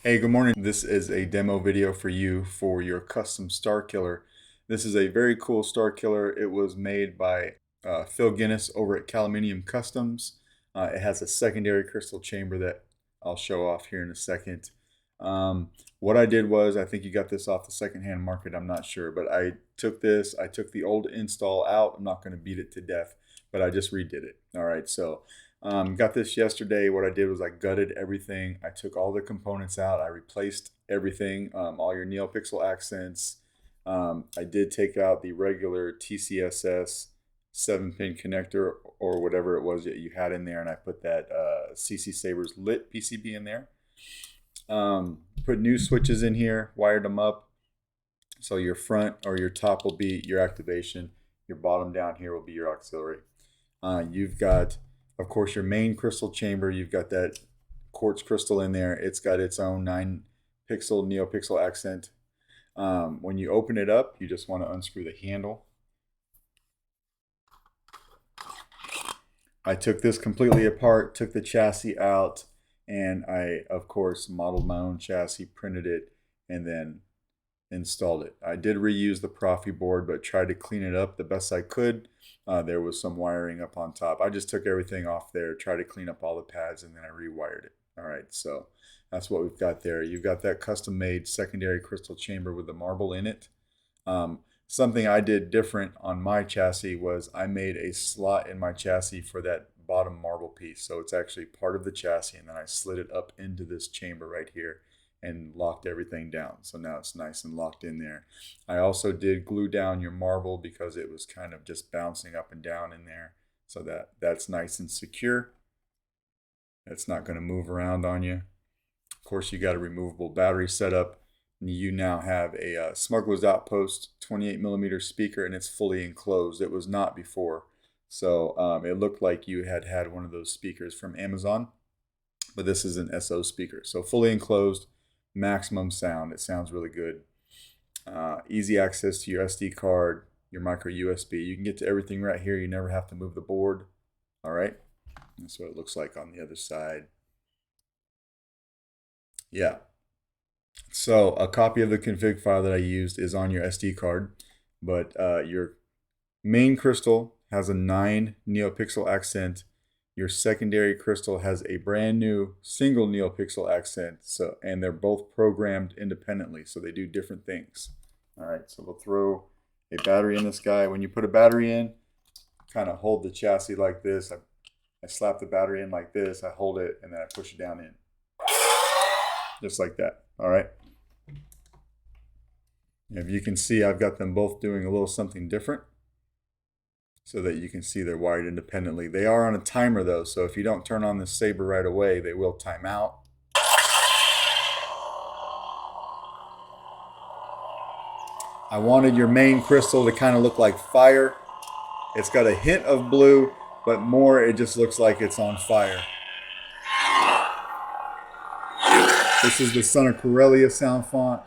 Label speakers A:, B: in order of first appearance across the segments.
A: Hey, good morning. This is a demo video for you for your custom Starkiller. This is a very cool Starkiller. It was made by Phil Guinness over at Caluminium Customs. It has a secondary crystal chamber that I'll show off here in a second. What I did was, I think you got this off the secondhand market, I'm not sure, but I took the old install out. I'm not going to beat it to death, but I just redid it. All right, so got this yesterday. What I did was I gutted everything. I took all the components out. I replaced everything, all your Neopixel accents. I did take out the regular TCSS 7-pin connector or whatever it was that you had in there, and I put that CC Sabers lit PCB in there. Put new switches in here, wired them up. So your front or your top will be your activation. Your bottom down here will be your auxiliary. You've got, of course, your main crystal chamber. You've got that quartz crystal in there. It's got its own 9-pixel Neopixel accent. When you open it up, you just want to unscrew the handle. I took this completely apart, took the chassis out, and I, of course, modeled my own chassis, printed it, and then installed it. I did reuse the Proffie board, but tried to clean it up the best I could. There was some wiring up on top. I just took everything off there, tried to clean up all the pads, and then I rewired it. All right, so that's what we've got there. You've got that custom-made secondary crystal chamber with the marble in it. Something I did different on my chassis was I made a slot in my chassis for that bottom marble piece. So it's actually part of the chassis, and then I slid it up into this chamber right here and locked everything down. So now it's nice and locked in there. I also did glue down your marble because it was kind of just bouncing up and down in there, so that's nice and secure. It's not going to move around on you. Of course, you got a removable battery setup. You now have a Smuggler's Outpost 28mm speaker, and it's fully enclosed. It was not before. So it looked like you had one of those speakers from Amazon, but this is an SO speaker. So fully enclosed, maximum sound. It sounds really good. Easy access to your SD card, your micro USB. You can get to everything right here. You never have to move the board. All right. That's what it looks like on the other side. Yeah. So a copy of the config file that I used is on your SD card, but your main crystal has a 9 Neopixel accent. Your secondary crystal has a brand new single Neopixel accent, and they're both programmed independently, so they do different things. All right, so we'll throw a battery in this guy. When you put a battery in, kind of hold the chassis like this. I slap the battery in like this, I hold it, and then I push it down in. Just like that, all right? If you can see, I've got them both doing a little something different so that you can see they're wired independently. They are on a timer though, so if you don't turn on the saber right away, they will time out. I wanted your main crystal to kind of look like fire. It's got a hint of blue, but more it just looks like it's on fire. This is the Son of Corellia sound font.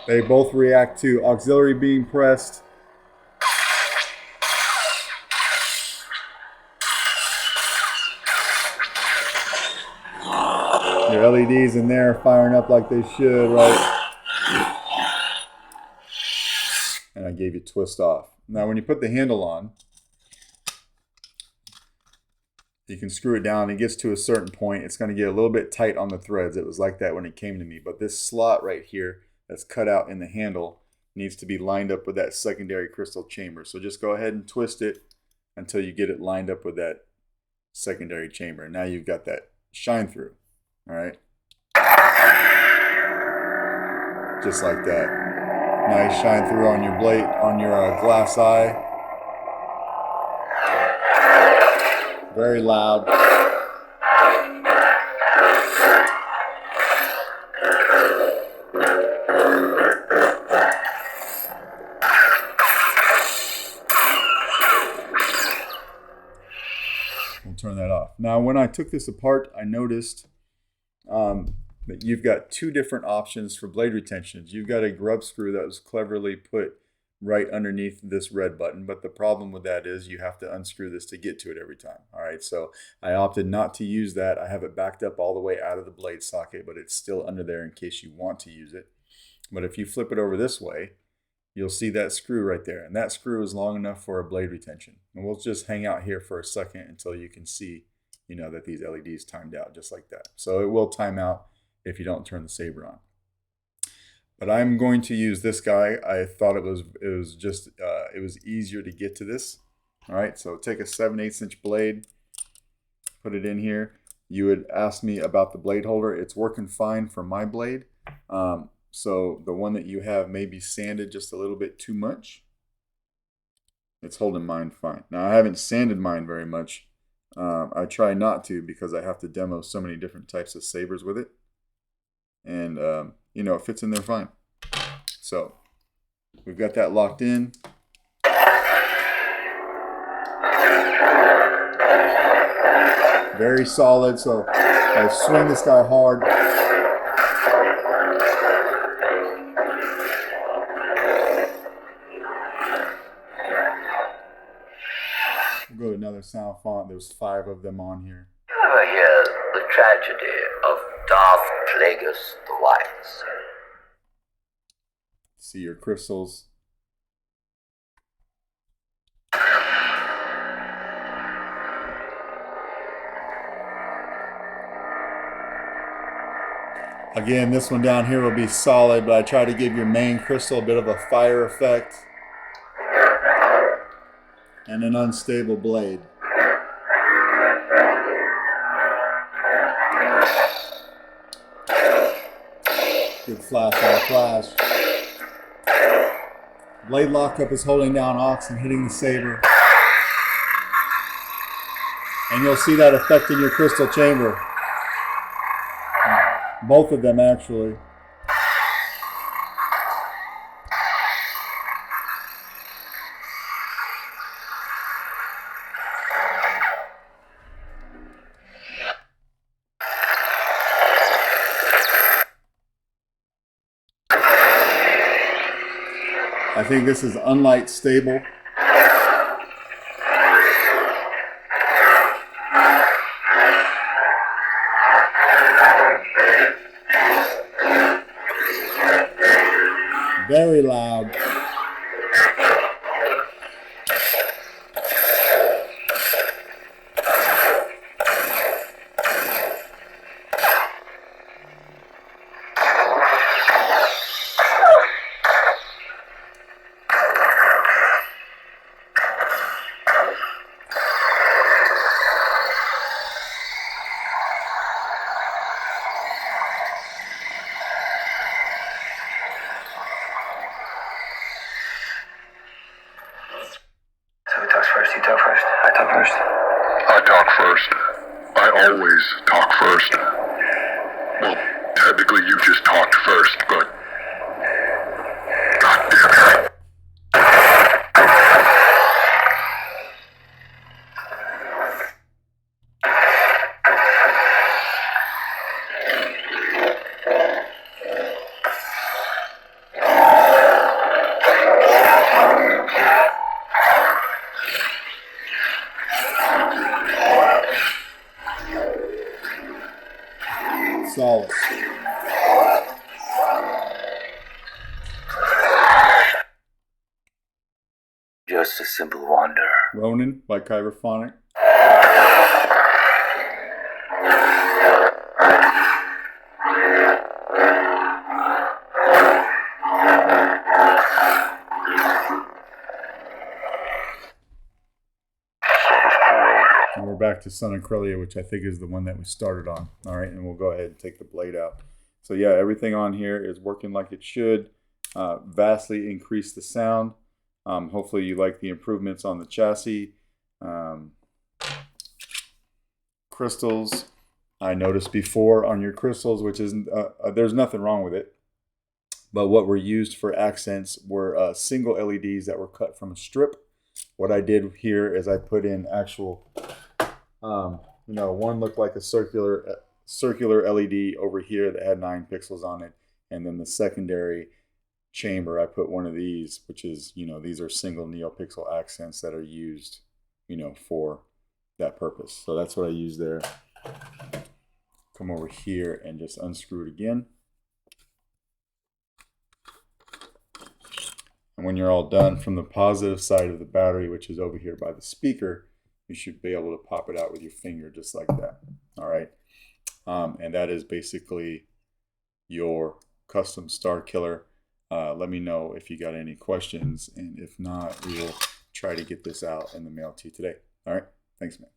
A: They both react to auxiliary being pressed. Your LEDs in there firing up like they should, right? And I gave you twist off. Now when you put the handle on, you can screw it down. It gets to a certain point. It's going to get a little bit tight on the threads. It was like that when it came to me. But this slot right here that's cut out in the handle needs to be lined up with that secondary crystal chamber. So just go ahead and twist it until you get it lined up with that secondary chamber. Now you've got that shine through. All right. Just like that. Nice shine through on your blade, on your glass eye. Very loud. We'll turn that off. Now, when I took this apart, I noticed that you've got two different options for blade retentions. You've got a grub screw that was cleverly put right underneath this red button, but the problem with that is you have to unscrew this to get to it every time. All right, so I opted not to use that. I have it backed up all the way out of the blade socket, but it's still under there in case you want to use it. But if you flip it over this way, you'll see that screw right there, and that screw is long enough for a blade retention. And we'll just hang out here for a second until you can see, you know, that these LEDs timed out just like that. So it will time out if you don't turn the saber on. But I'm going to use this guy. I thought it was easier to get to this. All right, so take a 7/8 inch blade, put it in here. You had asked me about the blade holder. It's working fine for my blade. So the one that you have may be sanded just a little bit too much. It's holding mine fine. Now I haven't sanded mine very much. I try not to because I have to demo so many different types of sabers with it. And you know, it fits in there fine. So we've got that locked in. Very solid, so I swing this guy hard. We'll go to another sound font. There's 5 of them on here.
B: You ever hear the tragedy of Darth Plagueis the Wise?
A: See your crystals. Again, this one down here will be solid, but I try to give your main crystal a bit of a fire effect and an unstable blade. Good flash on flash. Blade lockup is holding down aux and hitting the saber. And you'll see that effect in your crystal chamber. Both of them actually. I think this is unlight stable. Very loud.
B: You talk first. I talk first.
C: I talk first. I always talk first. Well, technically you just talked first, but... God damn it.
A: Solid.
B: Just a simple wanderer.
A: Ronin by Kyberphonic. And we're back to Son of Corellia, which I think is the one that we started on. All right, and we'll go ahead and take the blade out. So yeah, everything on here is working like it should. Vastly increase the sound. Hopefully you like the improvements on the chassis. Crystals, I noticed before on your crystals, which isn't, there's nothing wrong with it. But what were used for accents were single LEDs that were cut from a strip. What I did here is I put in actual, one looked like a circular LED over here that had 9 pixels on it. And then the secondary chamber, I put one of these, which is, these are single Neopixel accents that are used, for that purpose. So that's what I use there. Come over here and just unscrew it again. And when you're all done, from the positive side of the battery, which is over here by the speaker, you should be able to pop it out with your finger just like that. All right. And that is basically your custom Starkiller. Let me know if you got any questions, and if not, we will try to get this out in the mail to you today. All right. Thanks, man.